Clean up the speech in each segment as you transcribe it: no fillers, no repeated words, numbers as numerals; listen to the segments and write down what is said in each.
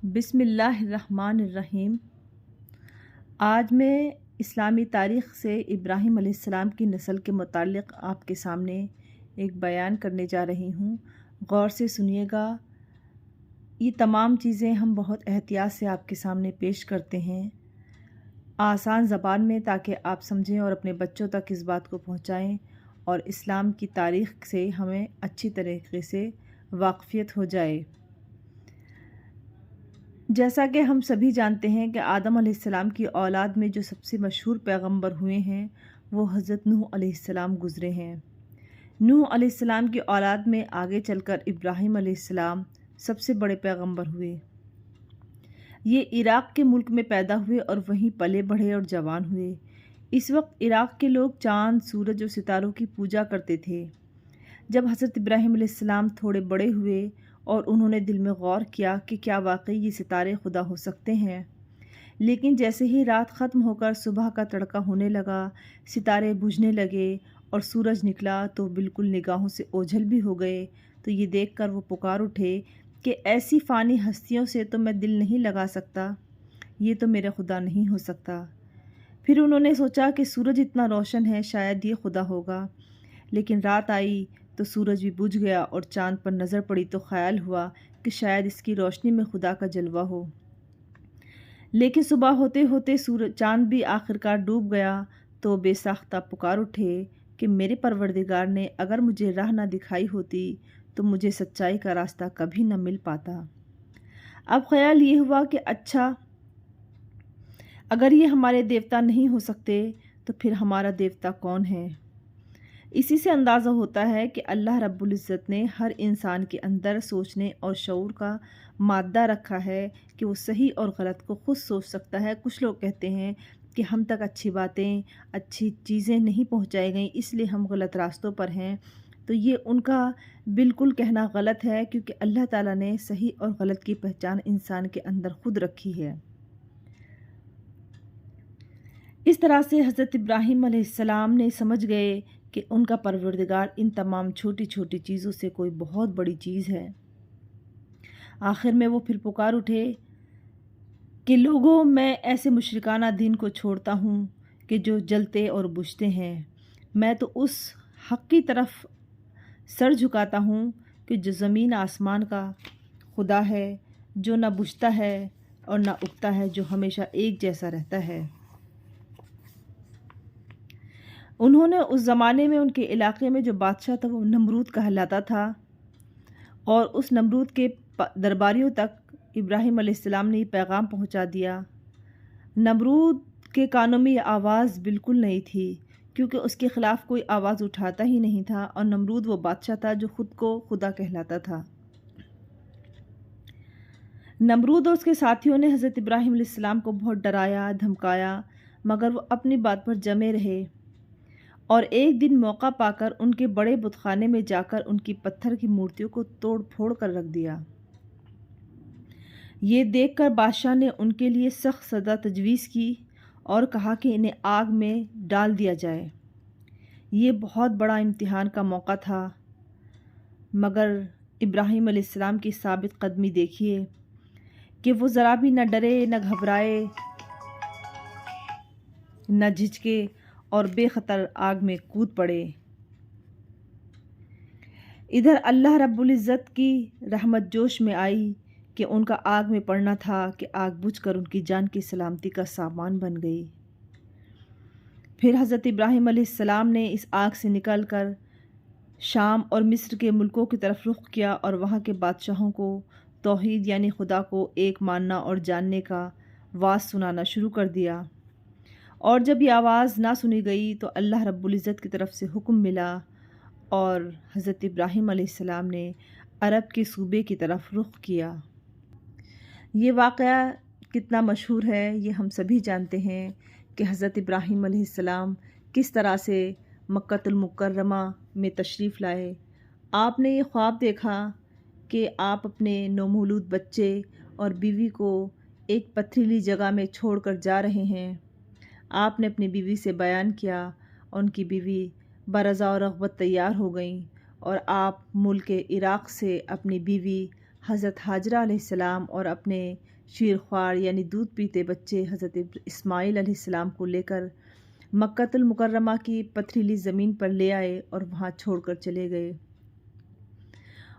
بسم اللہ الرحمن الرحیم۔ آج میں اسلامی تاریخ سے ابراہیم علیہ السلام کی نسل کے متعلق آپ کے سامنے ایک بیان کرنے جا رہی ہوں۔ غور سے سنیے گا۔ یہ تمام چیزیں ہم بہت احتیاط سے آپ کے سامنے پیش کرتے ہیں، آسان زبان میں، تاکہ آپ سمجھیں اور اپنے بچوں تک اس بات کو پہنچائیں اور اسلام کی تاریخ سے ہمیں اچھی طریقے سے واقفیت ہو جائے۔ جیسا کہ ہم سبھی جانتے ہیں کہ آدم علیہ السلام کی اولاد میں جو سب سے مشہور پیغمبر ہوئے ہیں وہ حضرت نوح علیہ السلام گزرے ہیں۔ نوح علیہ السلام کی اولاد میں آگے چل کر ابراہیم علیہ السلام سب سے بڑے پیغمبر ہوئے۔ یہ عراق کے ملک میں پیدا ہوئے اور وہیں پلے بڑھے اور جوان ہوئے۔ اس وقت عراق کے لوگ چاند، سورج اور ستاروں کی پوجا کرتے تھے۔ جب حضرت ابراہیم علیہ السلام تھوڑے بڑے ہوئے اور انہوں نے دل میں غور کیا کہ کیا واقعی یہ ستارے خدا ہو سکتے ہیں، لیکن جیسے ہی رات ختم ہو کر صبح کا تڑکا ہونے لگا، ستارے بجھنے لگے اور سورج نکلا تو بالکل نگاہوں سے اوجھل بھی ہو گئے، تو یہ دیکھ کر وہ پکار اٹھے کہ ایسی فانی ہستیوں سے تو میں دل نہیں لگا سکتا، یہ تو میرا خدا نہیں ہو سکتا۔ پھر انہوں نے سوچا کہ سورج اتنا روشن ہے، شاید یہ خدا ہوگا، لیکن رات آئی تو سورج بھی بجھ گیا اور چاند پر نظر پڑی تو خیال ہوا کہ شاید اس کی روشنی میں خدا کا جلوہ ہو۔ لیکن صبح ہوتے ہوتے چاند بھی آخرکار ڈوب گیا تو بے ساختہ پکار اٹھے کہ میرے پروردگار نے اگر مجھے راہ نہ دکھائی ہوتی تو مجھے سچائی کا راستہ کبھی نہ مل پاتا۔ اب خیال یہ ہوا کہ اچھا، اگر یہ ہمارے دیوتا نہیں ہو سکتے تو پھر ہمارا دیوتا کون ہے؟ اسی سے اندازہ ہوتا ہے کہ اللہ رب العزت نے ہر انسان کے اندر سوچنے اور شعور کا مادہ رکھا ہے کہ وہ صحیح اور غلط کو خود سوچ سکتا ہے۔ کچھ لوگ کہتے ہیں کہ ہم تک اچھی باتیں، اچھی چیزیں نہیں پہنچائی گئیں، اس لیے ہم غلط راستوں پر ہیں، تو یہ ان کا بالکل کہنا غلط ہے، کیونکہ اللہ تعالیٰ نے صحیح اور غلط کی پہچان انسان کے اندر خود رکھی ہے۔ اس طرح سے حضرت ابراہیم علیہ السلام نے سمجھ گئے کہ ان کا پروردگار ان تمام چھوٹی چھوٹی چیزوں سے کوئی بہت بڑی چیز ہے۔ آخر میں وہ پھر پکار اٹھے کہ لوگوں، میں ایسے مشرکانہ دین کو چھوڑتا ہوں کہ جو جلتے اور بجھتے ہیں، میں تو اس حق کی طرف سر جھکاتا ہوں کہ جو زمین آسمان کا خدا ہے، جو نہ بجھتا ہے اور نہ اگتا ہے، جو ہمیشہ ایک جیسا رہتا ہے۔ انہوں نے اس زمانے میں ان کے علاقے میں جو بادشاہ تھا وہ نمرود کہلاتا تھا، اور اس نمرود کے درباریوں تک ابراہیم علیہ السلام نے یہ پیغام پہنچا دیا۔ نمرود کے کانوں میں یہ آواز بالکل نہیں تھی، کیونکہ اس کے خلاف کوئی آواز اٹھاتا ہی نہیں تھا، اور نمرود وہ بادشاہ تھا جو خود کو خدا کہلاتا تھا۔ نمرود اور اس کے ساتھیوں نے حضرت ابراہیم علیہ السلام کو بہت ڈرایا، دھمکایا، مگر وہ اپنی بات پر جمے رہے، اور ایک دن موقع پا کر ان کے بڑے بت خانے میں جا کر ان کی پتھر کی مورتیوں کو توڑ پھوڑ کر رکھ دیا۔ یہ دیکھ کر بادشاہ نے ان کے لیے سخت سزا تجویز کی اور کہا کہ انہیں آگ میں ڈال دیا جائے۔ یہ بہت بڑا امتحان کا موقع تھا، مگر ابراہیم علیہ السلام کی ثابت قدمی دیکھیے کہ وہ ذرا بھی نہ ڈرے، نہ گھبرائے، نہ جھجکے، اور بے خطر آگ میں کود پڑے۔ ادھر اللہ رب العزت کی رحمت جوش میں آئی کہ ان کا آگ میں پڑنا تھا کہ آگ بجھ کر ان کی جان کی سلامتی کا سامان بن گئی۔ پھر حضرت ابراہیم علیہ السلام نے اس آگ سے نکل کر شام اور مصر کے ملکوں کی طرف رخ کیا اور وہاں کے بادشاہوں کو توحید یعنی خدا کو ایک ماننا اور جاننے کا واعظ سنانا شروع کر دیا۔ اور جب یہ آواز نہ سنی گئی تو اللہ رب العزت کی طرف سے حکم ملا اور حضرت ابراہیم علیہ السلام نے عرب کے صوبے کی طرف رخ کیا۔ یہ واقعہ کتنا مشہور ہے یہ ہم سبھی جانتے ہیں کہ حضرت ابراہیم علیہ السلام کس طرح سے مکۃ المکرمہ میں تشریف لائے۔ آپ نے یہ خواب دیکھا کہ آپ اپنے نومولود بچے اور بیوی کو ایک پتھریلی جگہ میں چھوڑ کر جا رہے ہیں۔ آپ نے اپنی بیوی سے بیان کیا، ان کی بیوی برضا و رغبت تیار ہو گئیں، اور آپ ملک عراق سے اپنی بیوی حضرت حاجرہ علیہ السلام اور اپنے شیرخوار یعنی دودھ پیتے بچے حضرت اسماعیل علیہ السلام کو لے کر مکۃ المکرمہ کی پتھریلی زمین پر لے آئے اور وہاں چھوڑ کر چلے گئے،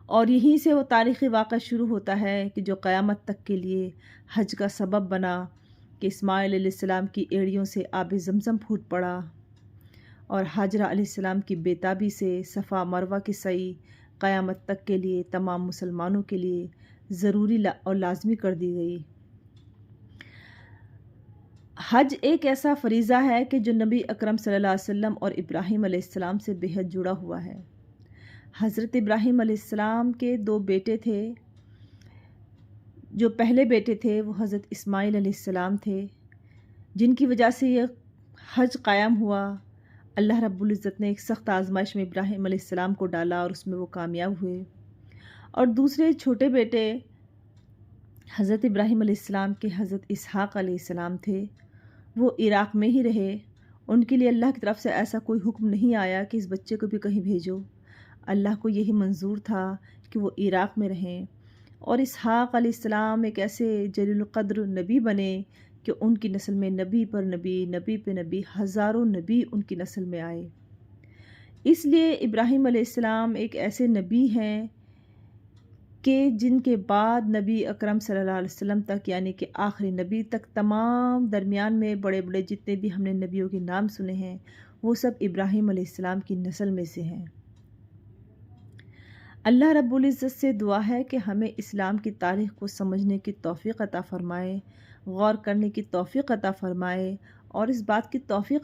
اور یہیں سے وہ تاریخی واقعہ شروع ہوتا ہے کہ جو قیامت تک کے لیے حج کا سبب بنا کہ اسماعیل علیہ السلام کی ایڑیوں سے آب زمزم پھوٹ پڑا، اور حاجرہ علیہ السلام کی بیتابی سے صفا مروہ کی سعی قیامت تک کے لیے تمام مسلمانوں کے لیے ضروری اور لازمی کر دی گئی۔ حج ایک ایسا فریضہ ہے کہ جو نبی اکرم صلی اللہ علیہ وسلم اور ابراہیم علیہ السلام سے بے حد جڑا ہوا ہے۔ حضرت ابراہیم علیہ السلام کے 2 بیٹے تھے، جو پہلے بیٹے تھے وہ حضرت اسماعیل علیہ السلام تھے، جن کی وجہ سے یہ حج قائم ہوا۔ اللہ رب العزت نے ایک سخت آزمائش میں ابراہیم علیہ السلام کو ڈالا اور اس میں وہ کامیاب ہوئے، اور دوسرے چھوٹے بیٹے حضرت ابراہیم علیہ السلام کے حضرت اسحاق علیہ السلام تھے، وہ عراق میں ہی رہے۔ ان کے لیے اللہ کی طرف سے ایسا کوئی حکم نہیں آیا کہ اس بچے کو بھی کہیں بھیجو، اللہ کو یہی منظور تھا کہ وہ عراق میں رہیں، اور اسحاق علیہ السلام ایک ایسے جلیل القدر نبی بنے کہ ان کی نسل میں نبی پر نبی، نبی پہ نبی، ہزاروں نبی ان کی نسل میں آئے۔ اس لیے ابراہیم علیہ السلام ایک ایسے نبی ہیں کہ جن کے بعد نبی اکرم صلی اللہ علیہ وسلم تک یعنی کہ آخری نبی تک تمام درمیان میں بڑے بڑے جتنے بھی ہم نے نبیوں کے نام سنے ہیں وہ سب ابراہیم علیہ السلام کی نسل میں سے ہیں۔ اللہ رب العزت سے دعا ہے کہ ہمیں اسلام کی تاریخ کو سمجھنے کی توفیق عطا فرمائے، غور کرنے کی توفیق عطا فرمائے، اور اس بات کی توفیق